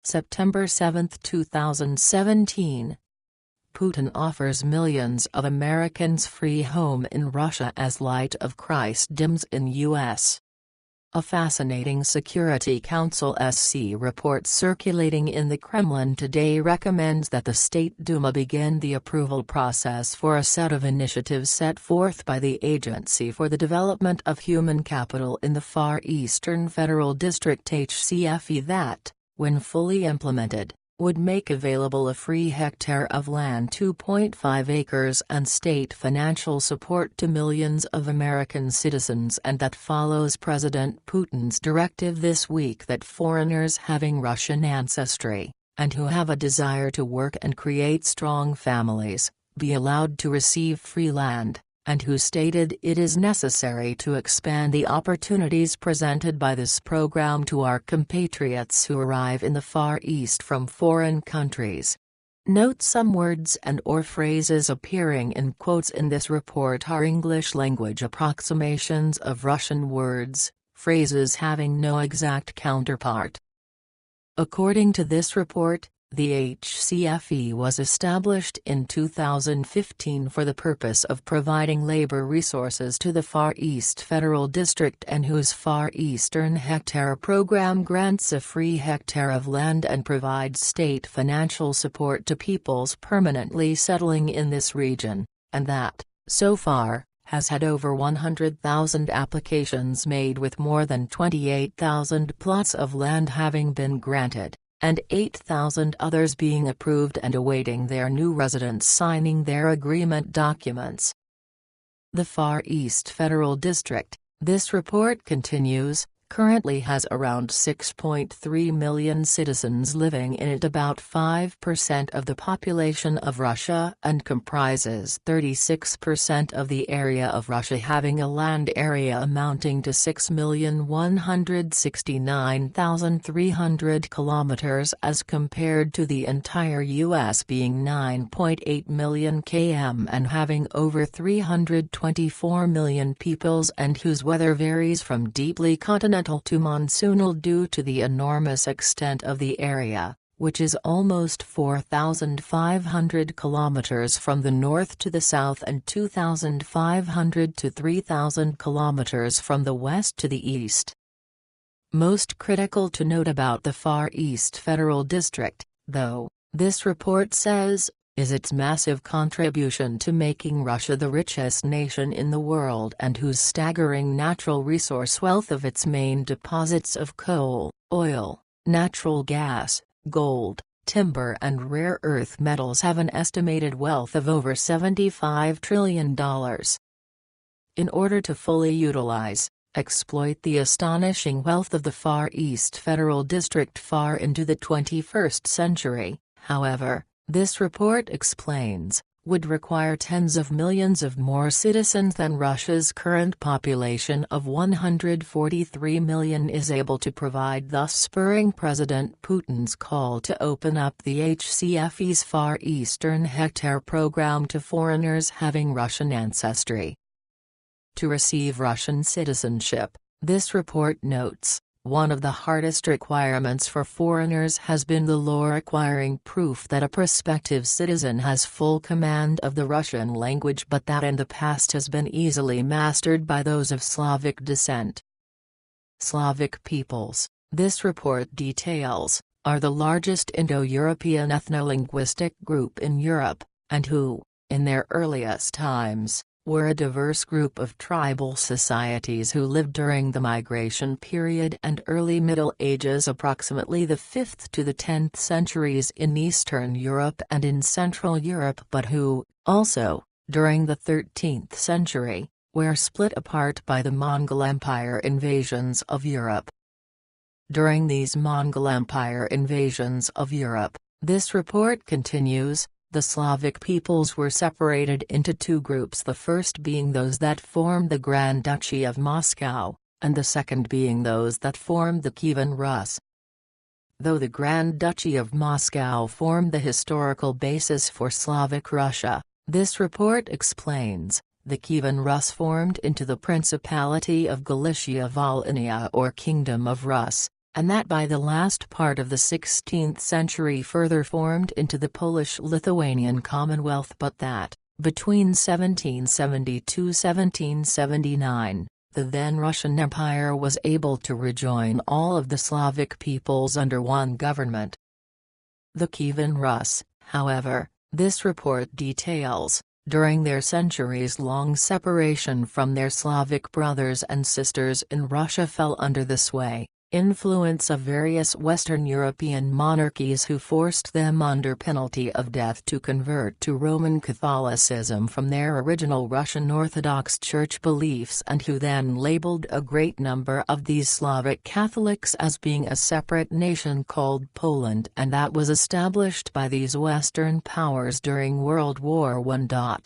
September 7, 2017. Putin offers millions of Americans free home in Russia as light of Christ dims in U.S. A fascinating Security Council SC report circulating in the Kremlin today recommends that the State Duma begin the approval process for a set of initiatives set forth by the Agency for the Development of Human Capital in the Far Eastern Federal District HCFE that, when fully implemented, would make available a free hectare of land, 2.5 acres, and state financial support to millions of American citizens, and that follows President Putin's directive this week that foreigners having Russian ancestry, and who have a desire to work and create strong families, be allowed to receive free land, and who stated it is necessary to expand the opportunities presented by this program to our compatriots who arrive in the Far East from foreign countries. Note some words and/or phrases appearing in quotes in this report are English-language approximations of Russian words, phrases having no exact counterpart. According to this report, the HCFE was established in 2015 for the purpose of providing labor resources to the Far East Federal District, and whose Far Eastern Hectare program grants a free hectare of land and provides state financial support to peoples permanently settling in this region, and that, so far, has had over 100,000 applications made, with more than 28,000 plots of land having been granted, and 8,000 others being approved and awaiting their new residents signing their agreement documents. The Far East Federal District, this report continues, currently has around 6.3 million citizens living in it, about 5% of the population of Russia, and comprises 36% of the area of Russia, having a land area amounting to 6,169,300 kilometers as compared to the entire U.S. being 9.8 million km and having over 324 million peoples, and whose weather varies from deeply continental to monsoonal due to the enormous extent of the area, which is almost 4,500 kilometers from the north to the south and 2,500 to 3,000 kilometers from the west to the east. Most critical to note about the Far East Federal District, though, this report says, is its massive contribution to making Russia the richest nation in the world, and whose staggering natural resource wealth of its main deposits of coal, oil, natural gas, gold, timber and rare earth metals have an estimated wealth of over $75 trillion. In order to fully utilize, exploit the astonishing wealth of the Far East Federal District far into the 21st century, however, this report explains, would require tens of millions of more citizens than Russia's current population of 143 million is able to provide, thus spurring President Putin's call to open up the HCFE's Far Eastern Hectare program to foreigners having Russian ancestry. To receive Russian citizenship, this report notes, one of the hardest requirements for foreigners has been the law requiring proof that a prospective citizen has full command of the Russian language, but that in the past has been easily mastered by those of Slavic descent. Slavic peoples, this report details, are the largest Indo-European ethno-linguistic group in Europe, and who, in their earliest times, were a diverse group of tribal societies who lived during the migration period and early Middle Ages, approximately the 5th to the 10th centuries in Eastern Europe and in Central Europe, but who, also, during the 13th century, were split apart by the Mongol Empire invasions of Europe. During these Mongol Empire invasions of Europe, this report continues, the Slavic peoples were separated into two groups, the first being those that formed the Grand Duchy of Moscow, and the second being those that formed the Kievan Rus. Though the Grand Duchy of Moscow formed the historical basis for Slavic Russia, this report explains, the Kievan Rus formed into the Principality of Galicia-Volhynia or Kingdom of Rus, and that by the last part of the 16th century further formed into the Polish-Lithuanian Commonwealth, but that, between 1770–1779, the then Russian Empire was able to rejoin all of the Slavic peoples under one government. The Kievan Rus, however, this report details, during their centuries-long separation from their Slavic brothers and sisters in Russia fell under the influence of various Western European monarchies who forced them under penalty of death to convert to Roman Catholicism from their original Russian Orthodox Church beliefs, and who then labeled a great number of these Slavic Catholics as being a separate nation called Poland, and that was established by these Western powers during World War I.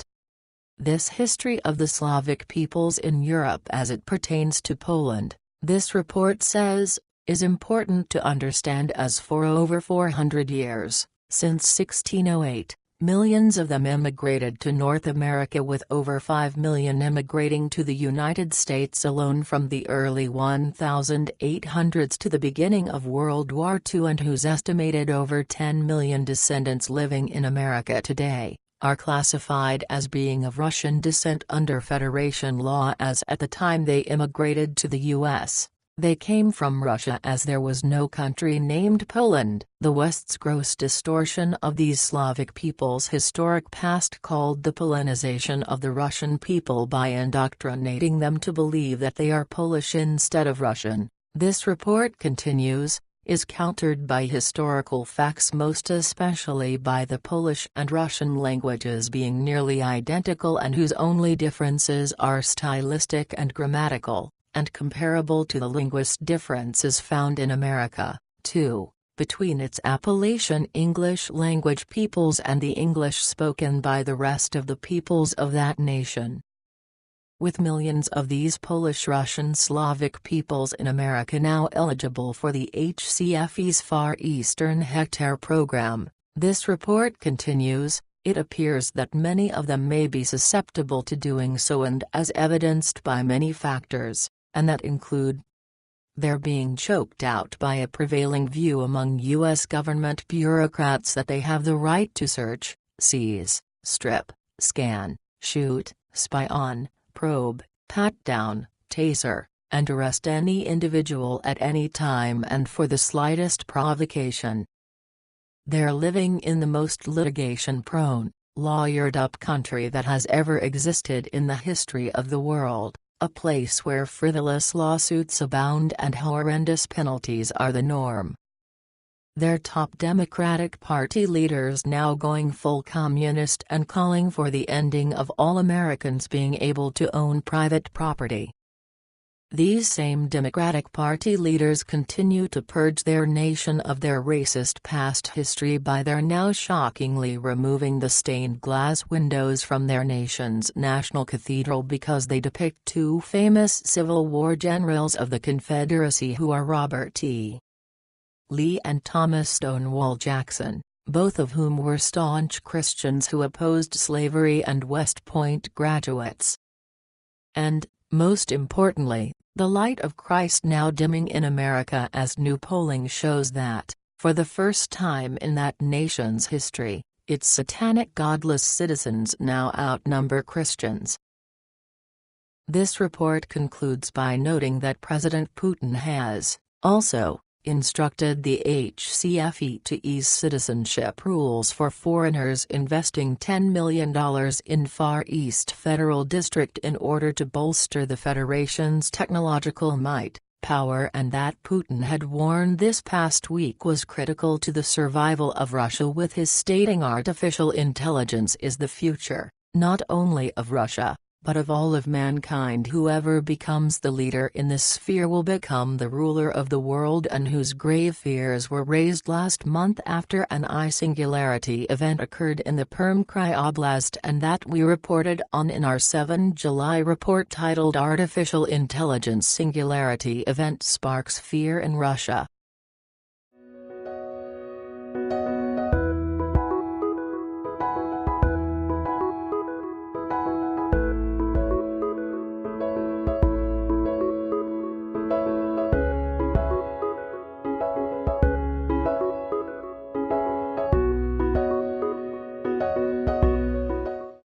This history of the Slavic peoples in Europe as it pertains to Poland, this report says, is important to understand as for over 400 years, since 1608, millions of them immigrated to North America, with over 5 million immigrating to the United States alone from the early 1800s to the beginning of World War II, and whose estimated over 10 million descendants living in America today are classified as being of Russian descent under Federation law, as at the time they immigrated to the U.S., they came from Russia, as there was no country named Poland. The West's gross distortion of these Slavic peoples' historic past, called the Polonization of the Russian people by indoctrinating them to believe that they are Polish instead of Russian, this report continues, is countered by historical facts, most especially by the Polish and Russian languages being nearly identical and whose only differences are stylistic and grammatical, and comparable to the linguist differences found in America, too, between its Appalachian English language peoples and the English spoken by the rest of the peoples of that nation. With millions of these Polish-Russian Slavic peoples in America now eligible for the HCFE's Far Eastern Hectare program, this report continues, it appears that many of them may be susceptible to doing so, and as evidenced by many factors, and that include their being choked out by a prevailing view among U.S. government bureaucrats that they have the right to search, seize, strip, scan, shoot, spy on, probe, pat down, taser, and arrest any individual at any time and for the slightest provocation. They're living in the most litigation-prone, lawyered-up country that has ever existed in the history of the world, a place where frivolous lawsuits abound and horrendous penalties are the norm. Their top Democratic Party leaders now going full communist and calling for the ending of all Americans being able to own private property. These same Democratic Party leaders continue to purge their nation of their racist past history by their now shockingly removing the stained glass windows from their nation's national cathedral because they depict two famous Civil War generals of the Confederacy who are Robert E. Lee and Thomas Stonewall Jackson, both of whom were staunch Christians who opposed slavery and West Point graduates. And, most importantly, the light of Christ now dimming in America, as new polling shows that, for the first time in that nation's history, its satanic godless citizens now outnumber Christians. This report concludes by noting that President Putin has, also, instructed the HCFE to ease citizenship rules for foreigners investing $10 million in Far East Federal District in order to bolster the Federation's technological might, power, and that Putin had warned this past week was critical to the survival of Russia, with his stating artificial intelligence is the future, not only of Russia, but of all of mankind. Whoever becomes the leader in this sphere will become the ruler of the world, and whose grave fears were raised last month after an I-Singularity event occurred in the Permkrai Oblast, and that we reported on in our 7 July report titled Artificial Intelligence Singularity Event Sparks Fear in Russia.